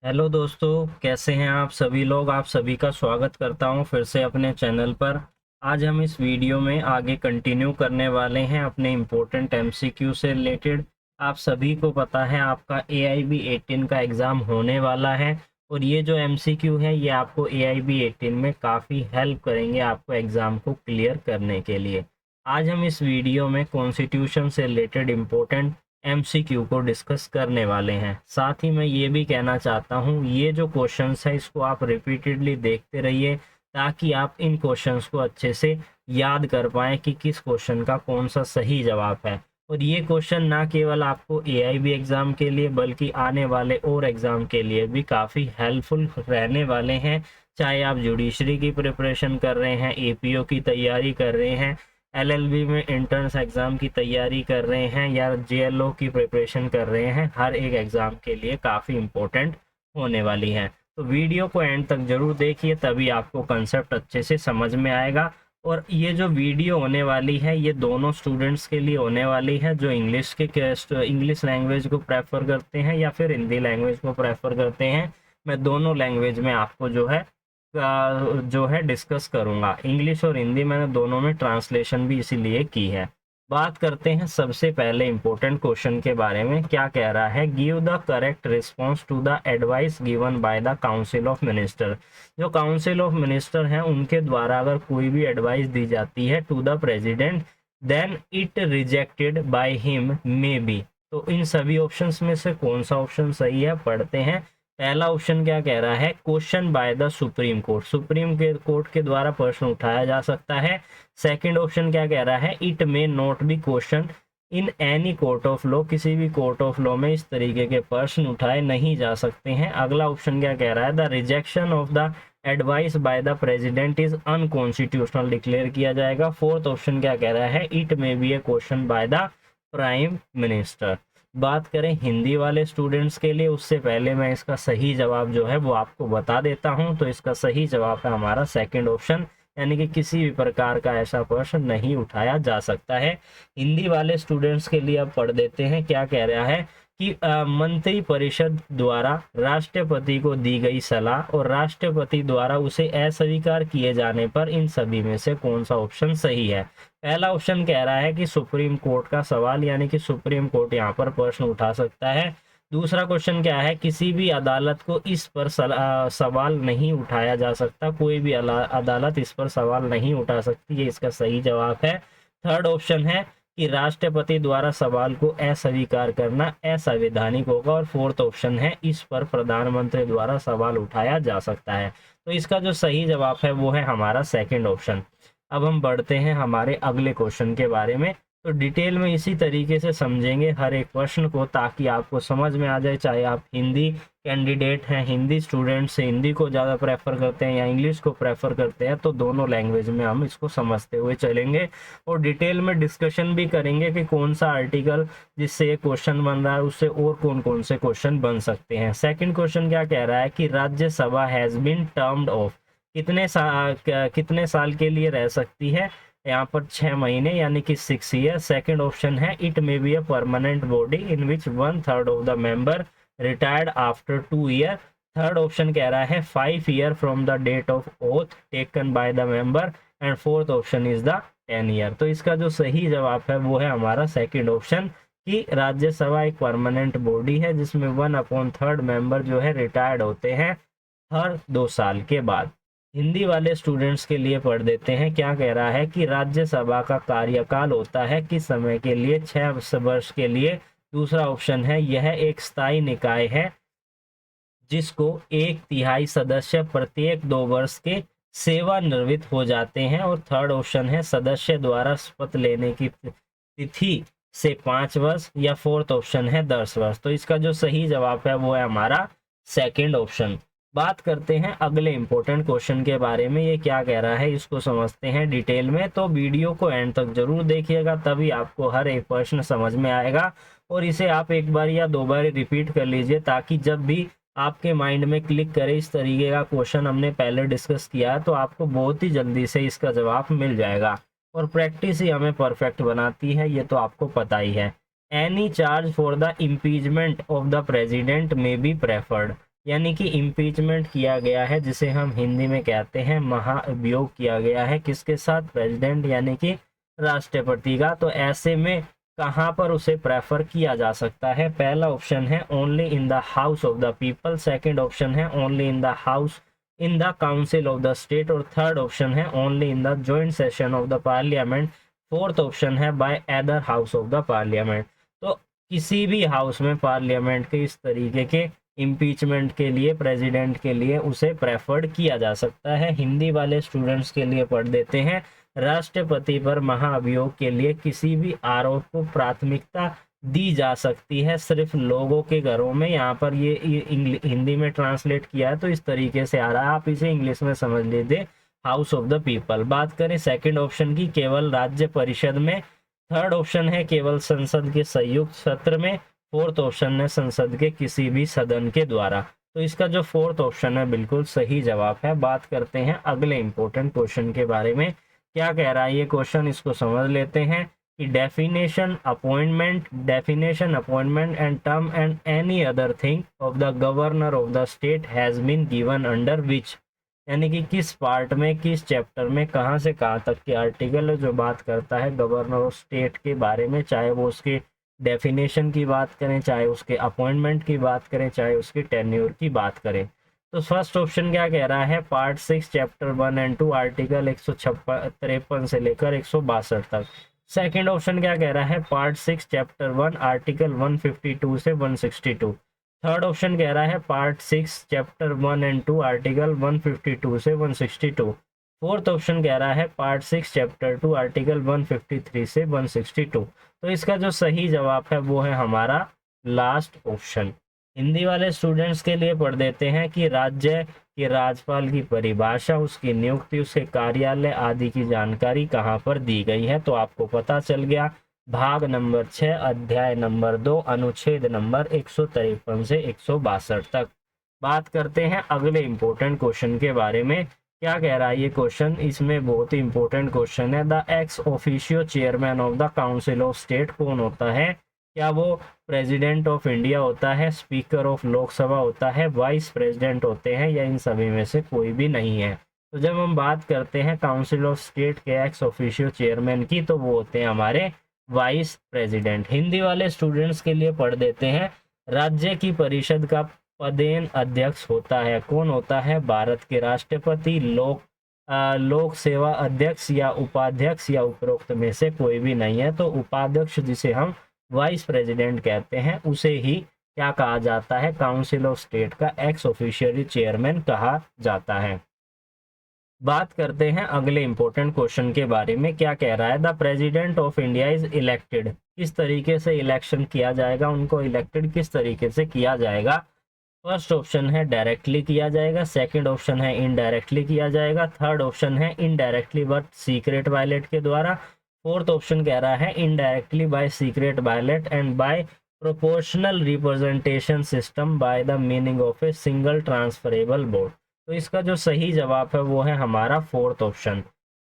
Hello दोस्तों, कैसे हैं आप सभी लोग। आप सभी का स्वागत करता हूं फिर से अपने चैनल पर। आज हम इस वीडियो में आगे कंटिन्यू करने वाले हैं अपने इम्पोर्टेंट एमसीक्यू से रिलेटेड। आप सभी को पता है आपका AIB 18 का एग्ज़ाम होने वाला है और ये जो एमसीक्यू है ये आपको AIB 18 में काफ़ी हेल्प करेंगे आपको एग्ज़ाम को क्लियर करने के लिए। आज हम इस वीडियो में कॉन्स्टिट्यूशन से रिलेटेड इम्पोर्टेंट एमसीक्यू को डिस्कस करने वाले हैं। साथ ही मैं ये भी कहना चाहता हूँ ये जो क्वेश्चंस है इसको आप रिपीटेडली देखते रहिए ताकि आप इन क्वेश्चंस को अच्छे से याद कर पाएँ कि किस क्वेश्चन का कौन सा सही जवाब है। और ये क्वेश्चन ना केवल आपको AIB एग्ज़ाम के लिए बल्कि आने वाले और एग्ज़ाम के लिए भी काफ़ी हेल्पफुल रहने वाले हैं। चाहे आप जुडिशरी की प्रिपरेशन कर रहे हैं, APO की तैयारी कर रहे हैं, LLB में एंट्रेंस एग्ज़ाम की तैयारी कर रहे हैं या JLO की प्रिपरेशन कर रहे हैं, हर एक एग्ज़ाम के लिए काफ़ी इम्पोर्टेंट होने वाली है। तो वीडियो को एंड तक ज़रूर देखिए, तभी आपको कंसेप्ट अच्छे से समझ में आएगा। और ये जो वीडियो होने वाली है ये दोनों स्टूडेंट्स के लिए होने वाली है जो इंग्लिश लैंग्वेज को प्रेफर करते हैं या फिर हिंदी लैंग्वेज को प्रेफर करते हैं। मैं दोनों लैंग्वेज में आपको जो है डिस्कस करूंगा। इंग्लिश और हिंदी मैंने दोनों में ट्रांसलेशन भी इसीलिए की है। बात करते हैं सबसे पहले इम्पोर्टेंट क्वेश्चन के बारे में। क्या कह रहा है, give the correct response to the advice given by the council of minister. जो काउंसिल ऑफ मिनिस्टर हैं उनके द्वारा अगर कोई भी एडवाइस दी जाती है to the president then it rejected by him may be. तो इन सभी ऑप्शंस में से कौन सा ऑप्शन सही है पढ़ते हैं। पहला ऑप्शन क्या कह रहा है, question by the supreme court. Supreme court के द्वारा प्रश्न उठाया जा सकता है। सेकंड ऑप्शन क्या कह रहा है, it may not be question in any court of law. किसी भी कोर्ट ऑफ लॉ में इस तरीके के प्रश्न उठाए नहीं जा सकते हैं। अगला ऑप्शन क्या कह रहा है, the rejection of the advice by the president is unconstitutional declare किया जाएगा। फोर्थ ऑप्शन क्या कह रहा है, it may B A question by the prime minister. बात करें हिंदी वाले स्टूडेंट्स के लिए, उससे पहले मैं इसका सही जवाब जो है वो आपको बता देता हूं। तो इसका सही जवाब है हमारा सेकंड ऑप्शन, यानी कि किसी भी प्रकार का ऐसा प्रश्न नहीं उठाया जा सकता है। हिंदी वाले स्टूडेंट्स के लिए अब पढ़ देते हैं। क्या कह रहा है कि मंत्री परिषद द्वारा राष्ट्रपति को दी गई सलाह और राष्ट्रपति द्वारा उसे अस्वीकार किए जाने पर इन सभी में से कौन सा ऑप्शन सही है। पहला ऑप्शन कह रहा है कि सुप्रीम कोर्ट का सवाल, यानी कि सुप्रीम कोर्ट यहाँ पर प्रश्न उठा सकता है। दूसरा क्वेश्चन क्या है, किसी भी अदालत को इस पर सवाल नहीं उठाया जा सकता। कोई भी अदालत इस पर सवाल नहीं उठा सकती, ये इसका सही जवाब है। थर्ड ऑप्शन है कि राष्ट्रपति द्वारा सवाल को अस्वीकार करना असंवैधानिक होगा। और फोर्थ ऑप्शन है, इस पर प्रधानमंत्री द्वारा सवाल उठाया जा सकता है। तो इसका जो सही जवाब है वो है हमारा सेकंड ऑप्शन। अब हम बढ़ते हैं हमारे अगले क्वेश्चन के बारे में। तो डिटेल में इसी तरीके से समझेंगे हर एक प्रश्न को ताकि आपको समझ में आ जाए। चाहे आप हिंदी कैंडिडेट हैं, हिंदी स्टूडेंट से हिंदी को ज़्यादा प्रेफर करते हैं या इंग्लिश को प्रेफर करते हैं, तो दोनों लैंग्वेज में हम इसको समझते हुए चलेंगे और डिटेल में डिस्कशन भी करेंगे कि कौन सा आर्टिकल जिससे ये क्वेश्चन बन रहा है उससे और कौन कौन से क्वेश्चन बन सकते हैं। सेकंड क्वेश्चन क्या कह रहा है कि Rajya Sabha has been termed off. कितने साल के लिए रह सकती है, यहाँ पर 6 महीने यानी कि 6 ईयर। सेकंड ऑप्शन है, it may be a permanent body in which 1/3 of the member retired after 2 year. Third option कह रहा है 5 year from the date of oath taken by the member. And fourth option is the 10 year. तो इसका जो सही जवाब है वो है हमारा सेकंड ऑप्शन कि राज्यसभा एक परमानेंट बॉडी है जिसमें 1/3 मेंबर जो है रिटायर्ड होते हैं हर 2 साल के बाद। हिंदी वाले स्टूडेंट्स के लिए पढ़ देते हैं। क्या कह रहा है कि राज्यसभा का कार्यकाल होता है किस समय के लिए, 6 वर्ष के लिए। दूसरा ऑप्शन है, यह एक स्थायी निकाय है जिसको 1/3 सदस्य प्रत्येक 2 वर्ष के सेवानिवृत्त हो जाते हैं। और थर्ड ऑप्शन है, सदस्य द्वारा शपथ लेने की तिथि से 5 वर्ष। या फोर्थ ऑप्शन है 10 वर्ष। तो इसका जो सही जवाब है वो है हमारा सेकेंड ऑप्शन। बात करते हैं अगले इंपॉर्टेंट क्वेश्चन के बारे में। ये क्या कह रहा है इसको समझते हैं डिटेल में। तो वीडियो को एंड तक जरूर देखिएगा, तभी आपको हर एक प्रश्न समझ में आएगा। और इसे आप एक बार या 2 बार रिपीट कर लीजिए ताकि जब भी आपके माइंड में क्लिक करे इस तरीके का क्वेश्चन हमने पहले डिस्कस किया तो आपको बहुत ही जल्दी से इसका जवाब मिल जाएगा। और प्रैक्टिस ही हमें परफेक्ट बनाती है, ये तो आपको पता ही है। Any charge for the impeachment of the president में बी प्रेफर्ड। यानी कि इम्पीचमेंट किया गया है, जिसे हम हिंदी में कहते हैं महाभियोग किया गया है। किसके साथ? प्रेसिडेंट यानी कि राष्ट्रपति का। तो ऐसे में कहाँ पर उसे प्रेफर किया जा सकता है? पहला ऑप्शन है only in the house of the people, second option है only in the house in the council of the state, और थर्ड ऑप्शन है only in the joint session of the parliament, fourth option है by other house of the parliament. तो किसी भी house में parliament के इस तरीके के इम्पीचमेंट के लिए, प्रेसिडेंट के लिए उसे प्रेफर्ड किया जा सकता है। हिंदी वाले स्टूडेंट्स के लिए पढ़ देते हैं, राष्ट्रपति पर महाअभियोग के लिए किसी भी आरोप को प्राथमिकता दी जा सकती है सिर्फ लोगों के घरों में। यहाँ पर ये हिंदी में ट्रांसलेट किया है तो इस तरीके से आ रहा है, आप इसे इंग्लिश में समझ लीजिए, हाउस ऑफ द पीपल। बात करें सेकंड ऑप्शन की, केवल राज्य परिषद में। थर्ड ऑप्शन है केवल संसद के संयुक्त सत्र में। फोर्थ ऑप्शन है संसद के किसी भी सदन के द्वारा। तो इसका जो फोर्थ ऑप्शन है बिल्कुल सही जवाब है। बात करते हैं अगले इंपॉर्टेंट क्वेश्चन के बारे में। क्या कह रहा है ये क्वेश्चन, इसको समझ लेते हैं कि definition appointment and term and any other thing of the governor of the state has been given under which, यानी कि किस पार्ट में, किस चैप्टर में, कहाँ से कहाँ तक के आर्टिकल है जो बात करता है गवर्नर ऑफ स्टेट के बारे में, चाहे वो उसके डेफिनेशन की बात करें, चाहे उसके अपॉइंटमेंट की बात करें, चाहे उसके टेन्योर की बात करें। तो फर्स्ट ऑप्शन क्या कह रहा है? पार्ट 6 चैप्टर 1 एंड 2 आर्टिकल 153 से लेकर 162 तक। सेकंड ऑप्शन क्या कह रहा है? पार्ट 6 चैप्टर 1 आर्टिकल 152 से 162। थर्ड ऑप्शन कह रहा है पार्ट 6 चैप्टर 1 एंड 2 आर्टिकल 152 से 162। फोर्थ ऑप्शन कह रहा है पार्ट 6 चैप्टर 2 आर्टिकल 153 से 162। तो इसका जो सही जवाब है वो है हमारा लास्ट ऑप्शन। हिंदी वाले स्टूडेंट्स के लिए पढ़ देते हैं कि राज्य के राज्यपाल की परिभाषा, उसकी नियुक्ति, उसके कार्यालय आदि की जानकारी कहाँ पर दी गई है। तो आपको पता चल गया, भाग नंबर 6 अध्याय नंबर 2 अनुच्छेद नंबर 153 से 162 तक। बात करते हैं अगले इंपॉर्टेंट क्वेश्चन के बारे में। क्या कह रहा है ये क्वेश्चन? इसमें बहुत ही इंपॉर्टेंट क्वेश्चन है। The ex officio chairman of the council of state कौन होता है? क्या वो प्रेसिडेंट ऑफ इंडिया होता है, स्पीकर ऑफ लोकसभा होता है, वाइस प्रेसिडेंट होते हैं, या इन सभी में से कोई भी नहीं है? तो जब हम बात करते हैं काउंसिल ऑफ स्टेट के एक्स ऑफिशियो चेयरमैन की, तो वो होते हैं हमारे वाइस प्रेसिडेंट। हिंदी वाले स्टूडेंट्स के लिए पढ़ देते हैं, राज्य की परिषद का पदेन अध्यक्ष होता है, कौन होता है? भारत के राष्ट्रपति, लोक सेवा अध्यक्ष या उपाध्यक्ष, या उपरोक्त में से कोई भी नहीं है। तो उपाध्यक्ष जिसे हम वाइस प्रेसिडेंट कहते हैं उसे ही क्या कहा जाता है? काउंसिल ऑफ स्टेट का एक्स ऑफिशियली चेयरमैन कहा जाता है। बात करते हैं अगले इंपॉर्टेंट क्वेश्चन के बारे में। क्या कह रहा है? The president of India is elected, किस तरीके से इलेक्शन किया जाएगा, उनको इलेक्टेड किस तरीके से किया जाएगा? फर्स्ट ऑप्शन है डायरेक्टली किया जाएगा, सेकंड ऑप्शन है इनडायरेक्टली किया जाएगा, थर्ड ऑप्शन है इनडायरेक्टली बट सीक्रेट बैलेट के द्वारा, फोर्थ ऑप्शन कह रहा है indirectly by secret ballot and by proportional representation system by the meaning of a single transferable vote. तो इसका जो सही जवाब है वो है हमारा फोर्थ ऑप्शन।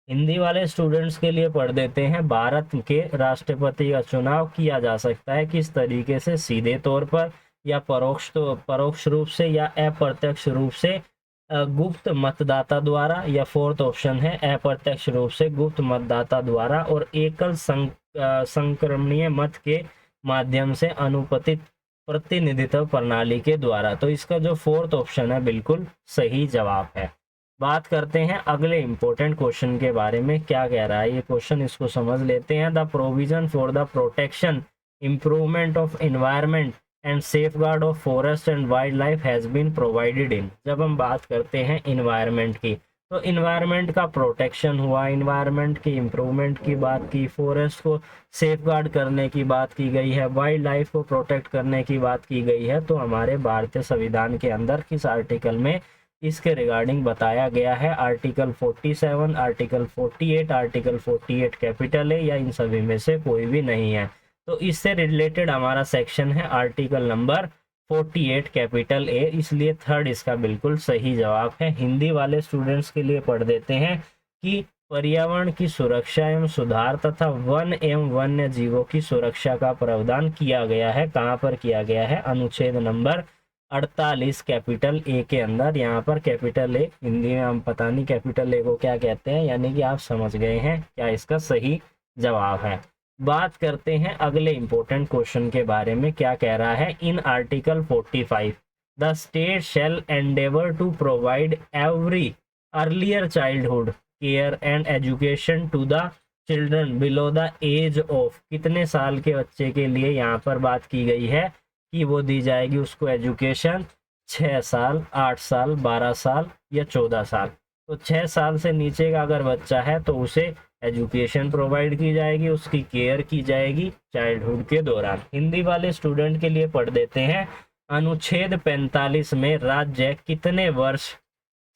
हिंदी वाले स्टूडेंट्स के लिए पढ़ देते हैं, भारत के राष्ट्रपति का चुनाव किया जा सकता है किस तरीके से? सीधे तौर पर, या परोक्ष रूप से, या अप्रत्यक्ष रूप से गुप्त मतदाता द्वारा, या फोर्थ ऑप्शन है अप्रत्यक्ष रूप से गुप्त मतदाता द्वारा और एकल संक्रमणीय मत के माध्यम से अनुपातिक प्रतिनिधित्व प्रणाली के द्वारा। तो इसका जो फोर्थ ऑप्शन है बिल्कुल सही जवाब है। बात करते हैं अगले इंपॉर्टेंट क्वेश्चन के बारे में। क्या कह रहा है ये क्वेश्चन, इसको समझ लेते हैं। The provision for the protection, improvement of environment and safeguard of forest and wild life has been provided in. जब हम बात करते हैं इन्वायरमेंट की, तो इन्वायरमेंट का प्रोटेक्शन हुआ, इन्वायरमेंट की इम्प्रूवमेंट की बात की, फॉरेस्ट को सेफगार्ड करने की बात की गई है, वाइल्ड लाइफ को प्रोटेक्ट करने की बात की गई है। तो हमारे भारतीय संविधान के अंदर किस आर्टिकल में इसके रिगार्डिंग बताया गया है? आर्टिकल 47, आर्टिकल 48, आर्टिकल 48 कैपिटल है, या इन सभी में से कोई भी नहीं है? तो इससे रिलेटेड हमारा सेक्शन है आर्टिकल नंबर 48 कैपिटल ए, इसलिए थर्ड इसका बिल्कुल सही जवाब है। हिंदी वाले स्टूडेंट्स के लिए पढ़ देते हैं कि पर्यावरण की सुरक्षा एवं सुधार तथा वन एवं वन्य जीवों की सुरक्षा का प्रावधान किया गया है। कहाँ पर किया गया है? अनुच्छेद नंबर 48 कैपिटल ए के अंदर। यहाँ पर कैपिटल ए हिंदी में हम पता नहीं कैपिटल ए को क्या कहते हैं, यानी कि आप समझ गए हैं क्या इसका सही जवाब है। बात करते हैं अगले इंपॉर्टेंट क्वेश्चन के बारे में। क्या कह रहा है, in article 45 the state shall endeavour to provide every earlier childhood care and education to the children below the age of, कितने साल के बच्चे के लिए यहाँ पर बात की गई है कि वो दी जाएगी उसको एजुकेशन, 6 साल, 8 साल, 12 साल या 14 साल। तो 6 साल से नीचे का अगर बच्चा है तो उसे एजुकेशन प्रोवाइड की जाएगी, उसकी केयर की जाएगी चाइल्डहुड के दौरान। हिंदी वाले स्टूडेंट के लिए पढ़ देते हैं। अनुच्छेद 45 में राज्य कितने वर्ष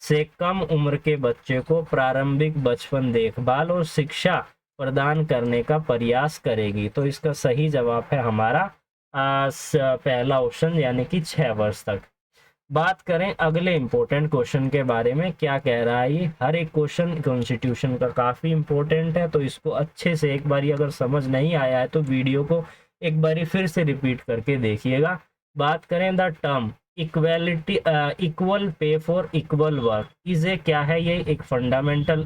से कम उम्र के बच्चे को प्रारंभिक बचपन देखभाल और शिक्षा प्रदान करने का प्रयास करेगी? तो इसका सही जवाब है हमारा पहला ऑप्शन, यानी कि 6 वर्ष तक। बात करें अगले इंपॉर्टेंट क्वेश्चन के बारे में। क्या कह रहा है ये, हर एक क्वेश्चन कॉन्स्टिट्यूशन का काफी इंपॉर्टेंट है, तो इसको अच्छे से एक बारी अगर समझ नहीं आया है तो वीडियो को एक बारी फिर से रिपीट करके देखिएगा। बात करें the term equality, equal pay for equal work is a, क्या है ये, एक fundamental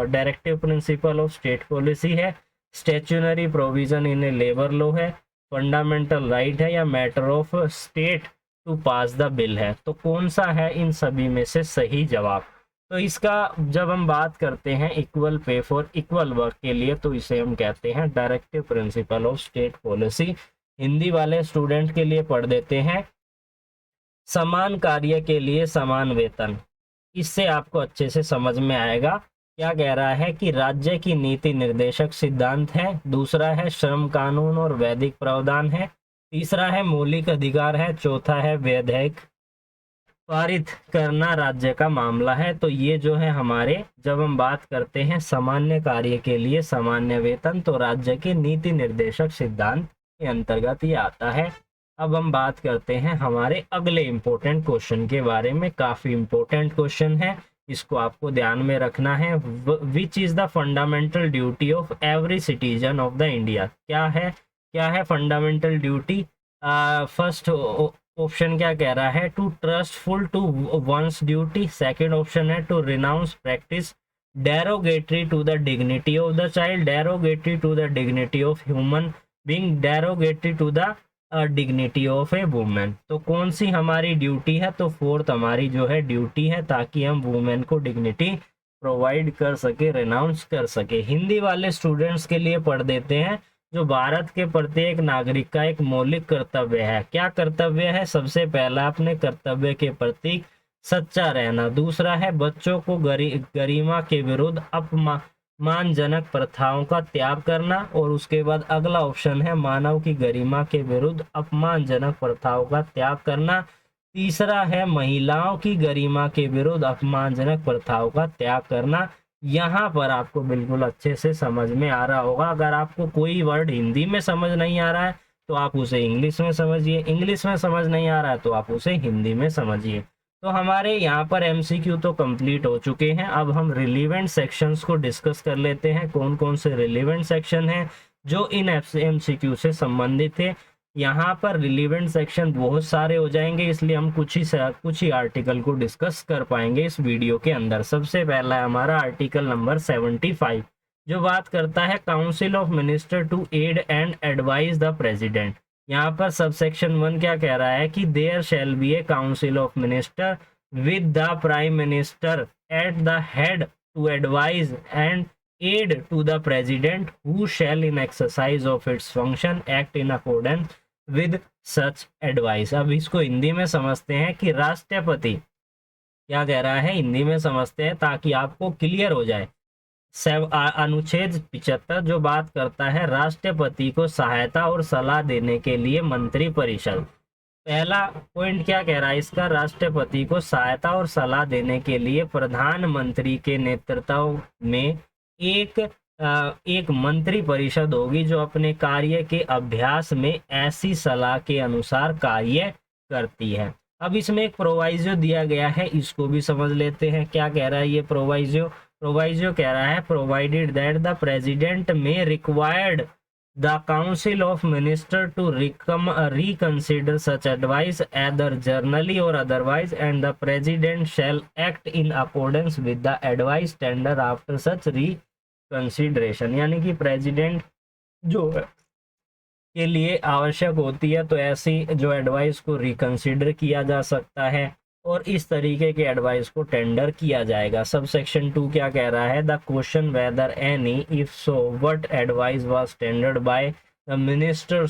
directive principle of state policy है, statutory provision in a labour law है, फंडामेंटल राइट है, या matter of state to pass the bill है? तो कौन सा है इन सभी में से सही जवाब? तो इसका जब हम बात करते हैं equal pay for equal work के लिए, तो इसे हम कहते हैं directive principle of state policy. Hindi वाले स्टूडेंट के लिए पढ़ देते हैं, समान कार्य के लिए समान वेतन। इससे आपको अच्छे से समझ में आएगा। क्या कह रहा है कि राज्य की नीति निर्देशक सिद्धांत है, दूसरा है श्रम कानून और वैधिक प्रावधान है, तीसरा है मौलिक अधिकार है, चौथा है वैधानिक पारित करना राज्य का मामला है। तो ये जो है हमारे, जब हम बात करते हैं सामान्य कार्य के लिए सामान्य वेतन, तो राज्य के नीति निर्देशक सिद्धांत के अंतर्गत ये आता है। अब हम बात करते हैं हमारे अगले इंपॉर्टेंट क्वेश्चन के बारे में। काफी इंपॉर्टेंट क्वेश्चन है, इसको आपको ध्यान में रखना है। Which is the fundamental duty of every citizen of the India? क्या है फंडामेंटल ड्यूटी? फर्स्ट ऑप्शन क्या कह रहा है, to trustful to one's duty. Second option है to renounce practice derogatory to the dignity of the child, derogatory to the dignity of human being, derogatory to the dignity of a women. तो कौन सी हमारी duty है? तो fourth हमारी जो है duty है, ताकि हम वुमेन को डिग्निटी प्रोवाइड कर सके, रिनाउंस कर सके। हिंदी वाले स्टूडेंट्स के लिए पढ़ देते हैं, जो भारत के प्रत्येक नागरिक का एक मौलिक कर्तव्य है। क्या कर्तव्य है? सबसे पहला अपने कर्तव्य के प्रति सच्चा रहना, दूसरा है बच्चों को गरिमा के विरुद्ध अपमानजनक प्रथाओं का त्याग करना, और उसके बाद अगला ऑप्शन है मानव की गरिमा के विरुद्ध अपमानजनक प्रथाओं का त्याग करना, तीसरा है महिलाओं की गरिमा के विरुद्ध अपमानजनक प्रथाओं का त्याग करना। यहाँ पर आपको बिल्कुल अच्छे से समझ में आ रहा होगा। अगर आपको कोई वर्ड हिंदी में समझ नहीं आ रहा है तो आप उसे इंग्लिश में समझिए, इंग्लिश में समझ नहीं आ रहा है तो आप उसे हिंदी में समझिए। तो हमारे यहाँ पर एमसीक्यू तो कंप्लीट हो चुके हैं। अब हम रिलीवेंट सेक्शंस को डिस्कस कर लेते हैं। कौन कौन से रिलीवेंट सेक्शन हैं जो इन एमसीक्यू से संबंधित है। यहाँ पर रिलीवेंट सेक्शन बहुत सारे हो जाएंगे, इसलिए हम कुछ ही आर्टिकल को डिस्कस कर पाएंगे इस वीडियो के अंदर। सबसे पहला है हमारा आर्टिकल नंबर 75, जो बात करता है council of minister to aid and advise the president. यहाँ पर सबसेक्शन 1 क्या कह रहा है कि there shall be a council of minister with the prime minister at the head to advise and aid to the president who shall in exercise of its function act in accordance with such advice। अब इसको हिंदी में समझते हैं कि राष्ट्रपति क्या कह रहा है, हिंदी में समझते हैं ताकि आपको क्लियर हो जाए। अनुच्छेद 75 जो बात करता है राष्ट्रपति को सहायता और सलाह देने के लिए मंत्री परिषद। पहला पॉइंट क्या कह रहा है इसका, राष्ट्रपति को सहायता और सलाह देने के लिए प्रधानमंत्री के नेतृत्व में एक मंत्री परिषद होगी जो अपने कार्य के अभ्यास में ऐसी सलाह के अनुसार कार्य करती है। अब इसमें एक प्रोवाइजो दिया गया है, इसको भी समझ लेते हैं। क्या कह रहा है ये प्रोवाइजो कह रहा है प्रोवाइडेड दैट द प्रेसिडेंट में required The Council of Ministers to reconsider such advice either journally or otherwise, and the President shall act in accordance with the advice tendered after such reconsideration। यानी कि president जो के लिए आवश्यक होती है तो ऐसी जो एडवाइस को रिकंसिडर किया जा सकता है और इस तरीके के एडवाइस को टेंडर किया जाएगा। सब सेक्शन 2 क्या कह रहा है? The question whether any if so what advice was tendered by the minister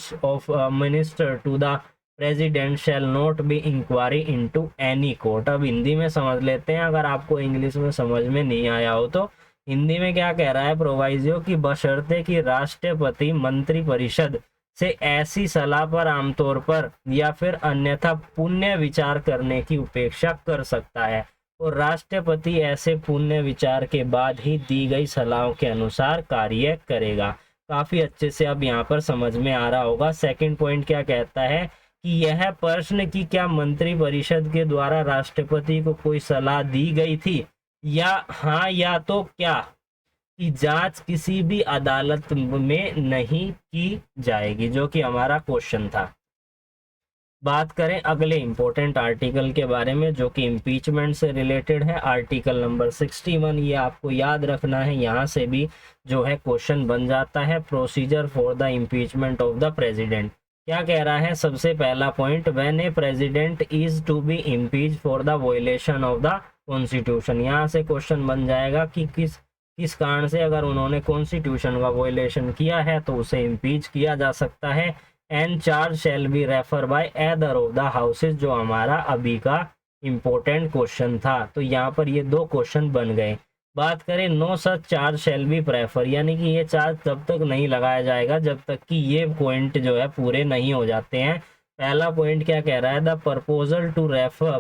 to the president shall not be inquiry into any court. अब हिंदी में समझ लेते हैं, अगर आपको इंग्लिश में समझ में नहीं आया हो तो। हिंदी में क्या कह रहा है प्रोवाइजो की बशर्ते कि राष्ट्रपति मंत्री परिषद से ऐसी सलाह पर आमतौर पर या फिर अन्यथा पुण्य विचार करने की उपेक्षा कर सकता है और राष्ट्रपति ऐसे पुण्य विचार के बाद ही दी गई सलाहों के अनुसार कार्य करेगा। काफी अच्छे से अब यहाँ पर समझ में आ रहा होगा। सेकंड पॉइंट क्या कहता है कि यह प्रश्न कि क्या मंत्री परिषद के द्वारा राष्ट्रपति को कोई सलाह दी गई थी या हाँ या तो क्या की जांच किसी भी अदालत में नहीं की जाएगी, जो कि हमारा क्वेश्चन था। बात करें अगले इंपॉर्टेंट आर्टिकल के बारे में जो कि इम्पीचमेंट से रिलेटेड है, आर्टिकल नंबर 61। ये आपको याद रखना है, यहाँ से भी जो है क्वेश्चन बन जाता है। Procedure for the impeachment of the president क्या कह रहा है? सबसे पहला point, when a president is to be impeach for the violation of the constitution. यहाँ से क्वेश्चन बन जाएगा कि किस कारण से अगर उन्होंने कॉन्स्टिट्यूशन का वायलेशन किया है तो उसे इम्पीच किया जा सकता है। And charge shall be refer by either of the houses, जो हमारा अभी का इम्पोर्टेंट क्वेश्चन था। तो यहाँ पर ये दो क्वेश्चन बन गए। बात करें no such charge shall be prefer, यानी कि ये चार्ज तब तक नहीं लगाया जाएगा जब तक कि ये पॉइंट जो है पूरे नहीं हो जाते हैं। पहला पॉइंट क्या कह रहा है? The proposal to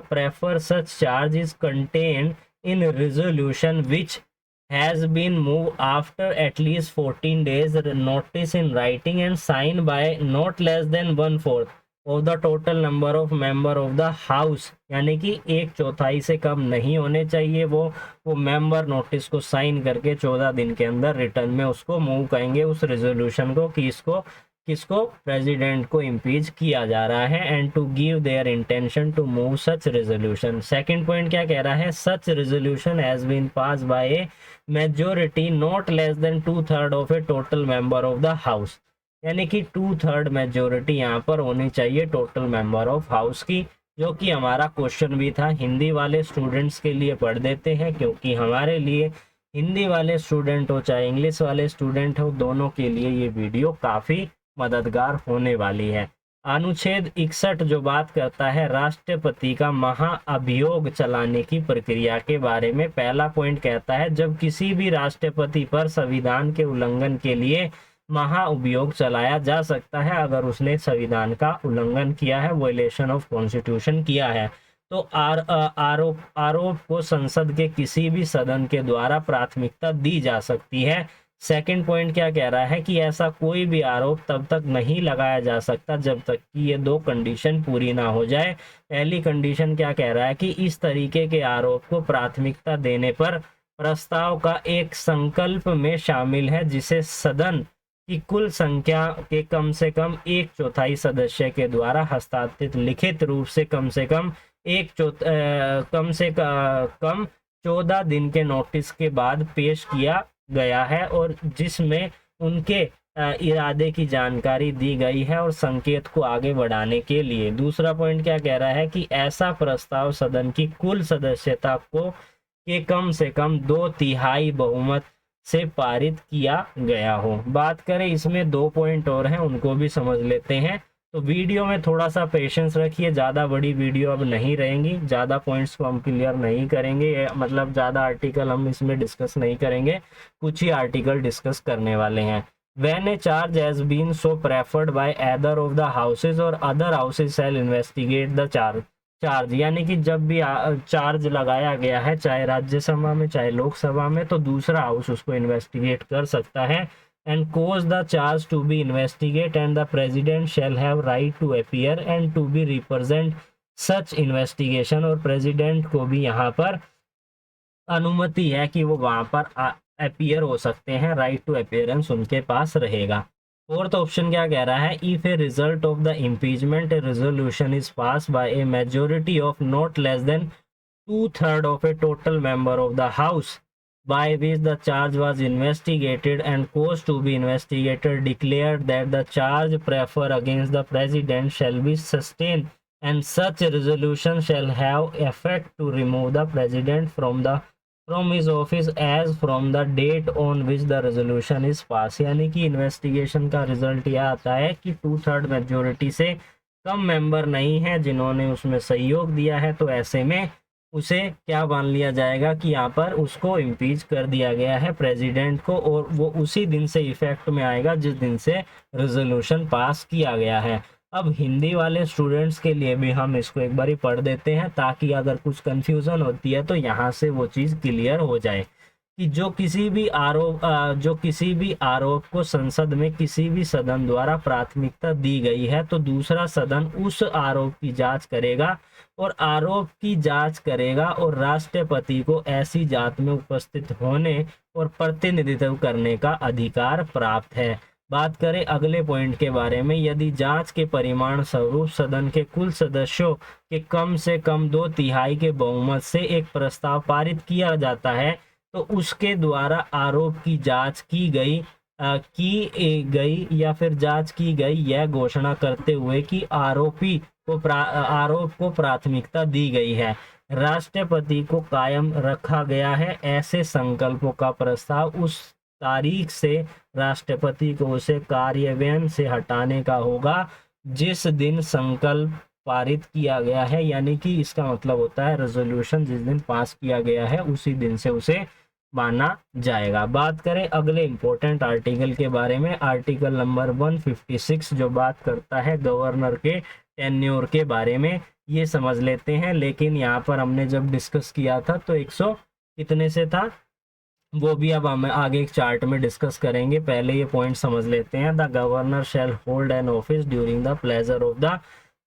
prefer such charge is contained in resolution which has been moved after at least 14 days notice in writing and signed by not less than 1/4 of the total number of member of the house, यानी कि 1/4 से कम नहीं होने चाहिए। वो member notice को sign करके 14 दिन के अंदर रिटर्न में उसको मूव करेंगे उस रेजोल्यूशन को कि किसको प्रेसिडेंट को इम्पीच किया जा रहा है, and to give their intention to move such resolution. Second point क्या कह रहा है? Such resolution has been pass by a majority not less than 2/3 of a total member of the house, यानी कि 2/3 मेजोरिटी यहाँ पर होनी चाहिए टोटल मेंबर ऑफ हाउस की, जो कि हमारा क्वेश्चन भी था। हिंदी वाले स्टूडेंट्स के लिए पढ़ देते हैं क्योंकि हमारे लिए हिंदी वाले स्टूडेंट हो चाहे इंग्लिश वाले स्टूडेंट हो, दोनों के लिए ये वीडियो काफ़ी मददगार होने वाली है। अनुच्छेद 61 जो बात करता है राष्ट्रपति का महाअभियोग चलाने की प्रक्रिया के बारे में, पहला पॉइंट कहता है जब किसी भी राष्ट्रपति पर संविधान के उल्लंघन के लिए महाअभियोग चलाया जा सकता है अगर उसने संविधान का उल्लंघन किया है, वायलेशन ऑफ कॉन्स्टिट्यूशन किया है। तो आरोप को संसद के किसी भी सदन के द्वारा प्राथमिकता दी जा सकती है। सेकंड पॉइंट क्या कह रहा है कि ऐसा कोई भी आरोप तब तक नहीं लगाया जा सकता जब तक कि ये दो कंडीशन पूरी ना हो जाए। पहली कंडीशन क्या कह रहा है कि इस तरीके के आरोप को प्राथमिकता देने पर प्रस्ताव का एक संकल्प में शामिल है जिसे सदन की कुल संख्या के कम से कम 1/4 सदस्य के द्वारा हस्ताक्षरित लिखित रूप से कम 14 दिन के नोटिस के बाद पेश किया गया है और जिसमें उनके इरादे की जानकारी दी गई है और संकेत को आगे बढ़ाने के लिए। दूसरा पॉइंट क्या कह रहा है कि ऐसा प्रस्ताव सदन की कुल सदस्यता को के कम से कम 2/3 बहुमत से पारित किया गया हो। बात करें इसमें 2 पॉइंट और हैं, उनको भी समझ लेते हैं। तो वीडियो में थोड़ा सा पेशेंस रखिए, ज़्यादा बड़ी वीडियो अब नहीं रहेंगी, ज़्यादा पॉइंट्स को हम क्लियर नहीं करेंगे, मतलब ज़्यादा आर्टिकल हम इसमें डिस्कस नहीं करेंगे, कुछ ही आर्टिकल डिस्कस करने वाले हैं। When a charge has been so preferred by either of the houses or other houses shall investigate the charge, यानी कि जब भी चार्ज लगाया गया है चाहे राज्यसभा में चाहे लोकसभा में तो दूसरा हाउस उसको इन्वेस्टिगेट कर सकता है। and cause the charge to be investigated and the president shall have right to appear and to be represent such investigation, और प्रेसिडेंट को भी यहाँ पर अनुमति है कि वो वहाँ पर अपीयर हो सकते हैं, राइट टू अपीयरेंस उनके पास रहेगा। फोर्थ ऑप्शन क्या कह रहा है, if a result of the impeachment resolution is pass by a majority of not less than 2/3 of a total member of the house by which the charge was investigated and caused to be investigated declared that the charge prefer against the president shall be sustained and such a resolution shall have effect to remove the president from his office as from the date on which the resolution is passed। यानी कि investigation का result यह आता है कि 2/3 majority से कम member नहीं है जिन्होंने उसमें सहयोग दिया है, तो ऐसे में उसे क्या मान लिया जाएगा कि यहाँ पर उसको इम्पीच कर दिया गया है प्रेसिडेंट को, और वो उसी दिन से इफेक्ट में आएगा जिस दिन से रेजोल्यूशन पास किया गया है। अब हिंदी वाले स्टूडेंट्स के लिए भी हम इसको एक बार पढ़ देते हैं ताकि अगर कुछ कंफ्यूजन होती है तो यहाँ से वो चीज़ क्लियर हो जाए कि जो किसी भी आरोप को संसद में किसी भी सदन द्वारा प्राथमिकता दी गई है तो दूसरा सदन उस आरोप की जांच करेगा और राष्ट्रपति को ऐसी जांच में उपस्थित होने और प्रतिनिधित्व करने का अधिकार प्राप्त है। बात करें अगले पॉइंट के बारे में, यदि जांच के परिणाम स्वरूप सदन के कुल सदस्यों के कम से कम 2/3 के बहुमत से एक प्रस्ताव पारित किया जाता है तो उसके द्वारा आरोप की जांच की गई या फिर जांच की गई यह घोषणा करते हुए कि आरोप को प्राथमिकता दी गई है, राष्ट्रपति को कायम रखा गया है, ऐसे संकल्पों का प्रस्ताव उस तारीख से राष्ट्रपति को उसे कार्यान्वयन से हटाने का होगा जिस दिन संकल्प पारित किया गया है। यानी कि इसका मतलब होता है रेजोल्यूशन जिस दिन पास किया गया है उसी दिन से उसे माना जाएगा। बात करें अगले इंपॉर्टेंट आर्टिकल के बारे में, आर्टिकल नंबर 156 जो बात करता है गवर्नर के टेन्योर के बारे में, ये समझ लेते हैं। लेकिन यहाँ पर हमने जब डिस्कस किया था तो 100 कितने से था वो भी अब हम आगे एक चार्ट में डिस्कस करेंगे। पहले ये पॉइंट समझ लेते हैं। The governor shall hold an office during the pleasure of the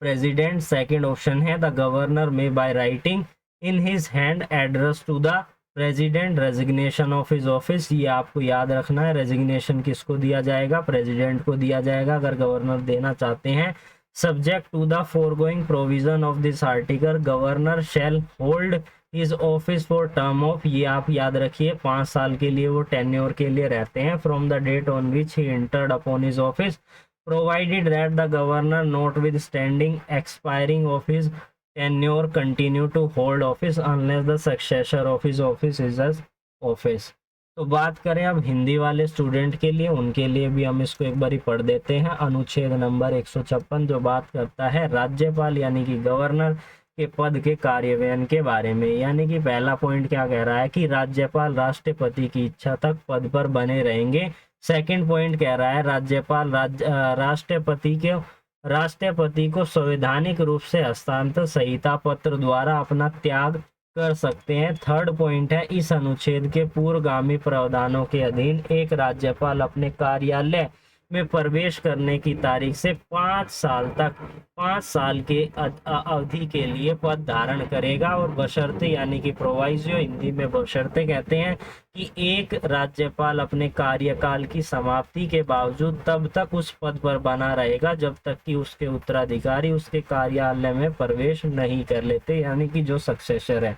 president. Second option है the governor may by writing in his hand address to the president resignation of his office. ये आपको याद रखना है, resignation किसको दिया जाएगा, president को दिया जाएगा अगर गवर्नर देना चाहते हैं। Subject to the foregoing provision of this article governor shall hold his office for term of, ये आप याद रखिए 5 साल के लिए वो टेन्योर के लिए रहते हैं, from the date on which he entered upon his office, provided that the governor notwithstanding expiring of his tenure continue to hold office unless the successor of his office is as office। तो बात करें अब हिंदी वाले student के लिए, उनके लिए भी हम इसको एक बार पढ़ देते हैं। अनुच्छेद नंबर 156 जो बात करता है राज्यपाल यानी कि गवर्नर के पद के कार्यान्वयन के बारे में। यानी कि पहला पॉइंट क्या कह रहा है कि राज्यपाल राष्ट्रपति की इच्छा तक पद पर बने रहेंगे। सेकंड पॉइंट कह रहा है राज्यपाल राष्ट्रपति को संवैधानिक रूप से हस्तांतर संहिता पत्र द्वारा अपना त्याग कर सकते हैं। थर्ड पॉइंट है इस अनुच्छेद के पूर्वगामी प्रावधानों के अधीन एक राज्यपाल अपने कार्यालय में प्रवेश करने की तारीख से 5 साल के अवधि के लिए पद धारण करेगा और बशर्ते यानी कि प्रोवाइजो हिंदी में बशर्ते कहते हैं कि एक राज्यपाल अपने कार्यकाल की समाप्ति के बावजूद तब तक उस पद पर बना रहेगा जब तक कि उसके उत्तराधिकारी उसके कार्यालय में प्रवेश नहीं कर लेते, यानी कि जो सक्सेसर है।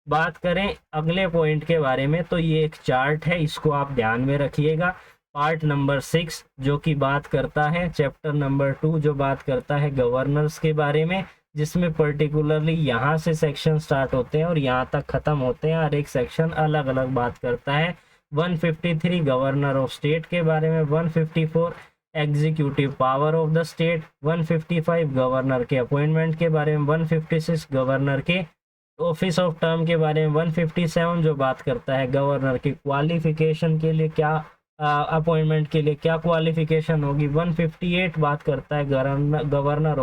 बात करें अगले पॉइंट के बारे में तो ये एक चार्ट है, इसको आप ध्यान में रखिएगा। पार्ट नंबर 6 जो कि बात करता है, चैप्टर नंबर 2 जो बात करता है गवर्नर्स के बारे में, जिसमें पर्टिकुलरली यहाँ से सेक्शन स्टार्ट होते हैं और यहाँ तक खत्म होते हैं, हर एक सेक्शन अलग अलग बात करता है। 153 गवर्नर ऑफ स्टेट के बारे में, 154 executive power of the state, 155 governor के अपॉइंटमेंट के बारे में, 156 गवर्नर के ऑफिस ऑफ टर्म के बारे में, 157 जो बात करता है गवर्नर की क्वालिफिकेशन के लिए क्या अपॉइंटमेंट के लिए क्या क्वालिफिकेशन होगी, 158 बात करता है गवर्नर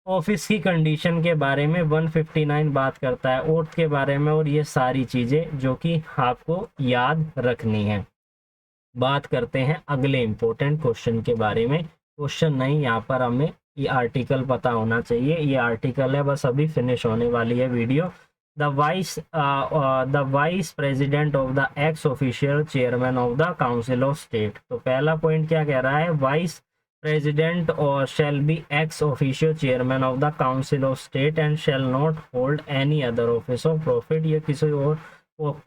ऑफिस की कंडीशन के बारे में, 159 बात करता है ओथ के बारे में। और ये सारी चीज़ें जो कि आपको याद रखनी है। बात करते हैं अगले इम्पोर्टेंट क्वेश्चन के बारे में। क्वेश्चन नहीं, यहाँ पर हमें ये आर्टिकल पता होना चाहिए। ये आर्टिकल है, बस अभी फिनिश होने वाली है video. The vice president of the x official chairman of the council of state. तो पहला पॉइंट क्या कह रहा है, वाइस प्रेसिडेंट और shall be x official chairman of the council of state and shall not hold any other office of profit, ये किसी और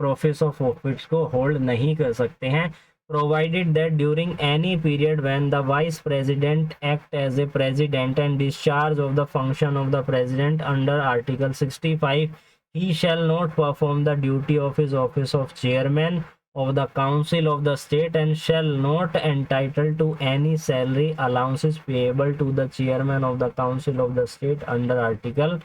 ऑफिस ऑफ प्रॉफिट को होल्ड नहीं कर सकते हैं, provided that during any period when the vice president act as a president and discharge of the function of the president under article 65, he shall not perform the duty of his office of chairman of the council of the state and shall not entitled to any salary allowances payable to the chairman of the council of the state under article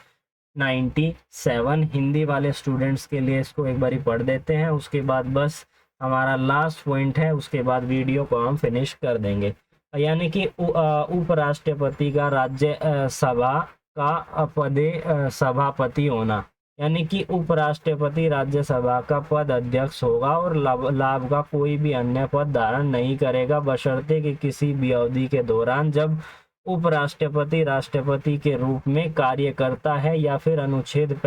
97। Hindi वाले students के लिए इसको एक बारी पढ़ देते हैं, उसके बाद बस हमारा लास्ट पॉइंट है, उसके बाद वीडियो को हम फिनिश कर देंगे। यानी कि उपराष्ट्रपति का राज्य सभा का पदे सभापति होना, यानी कि उपराष्ट्रपति राज्यसभा का पद अध्यक्ष होगा और लाभ का कोई भी अन्य पद धारण नहीं करेगा, बशर्ते कि किसी भी अवधि के दौरान जब उपराष्ट्रपति राष्ट्रपति के रूप में कार्य करता है या फिर अनुच्छेद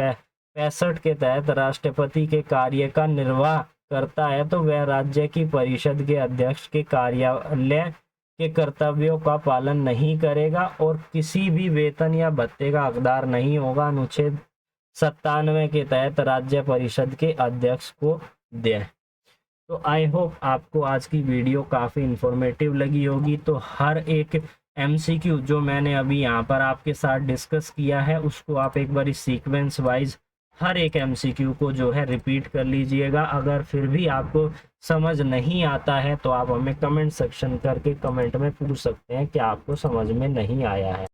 65 के तहत राष्ट्रपति के कार्य का निर्वाह करता है, तो वह राज्य की परिषद के अध्यक्ष के कार्यालय के कर्तव्यों का पालन नहीं करेगा और किसी भी वेतन या भत्ते का हकदार नहीं होगा, अनुच्छेद 97 के तहत राज्य परिषद के अध्यक्ष को दे। तो आई होप आपको आज की वीडियो काफ़ी इंफॉर्मेटिव लगी होगी। तो हर एक एमसीक्यू जो मैंने अभी यहाँ पर आपके साथ डिस्कस किया है उसको आप एक बार सीक्वेंस वाइज हर एक एमसीक्यू को जो है रिपीट कर लीजिएगा। अगर फिर भी आपको समझ नहीं आता है तो आप हमें कमेंट सेक्शन करके कमेंट में पूछ सकते हैं कि आपको समझ में नहीं आया है।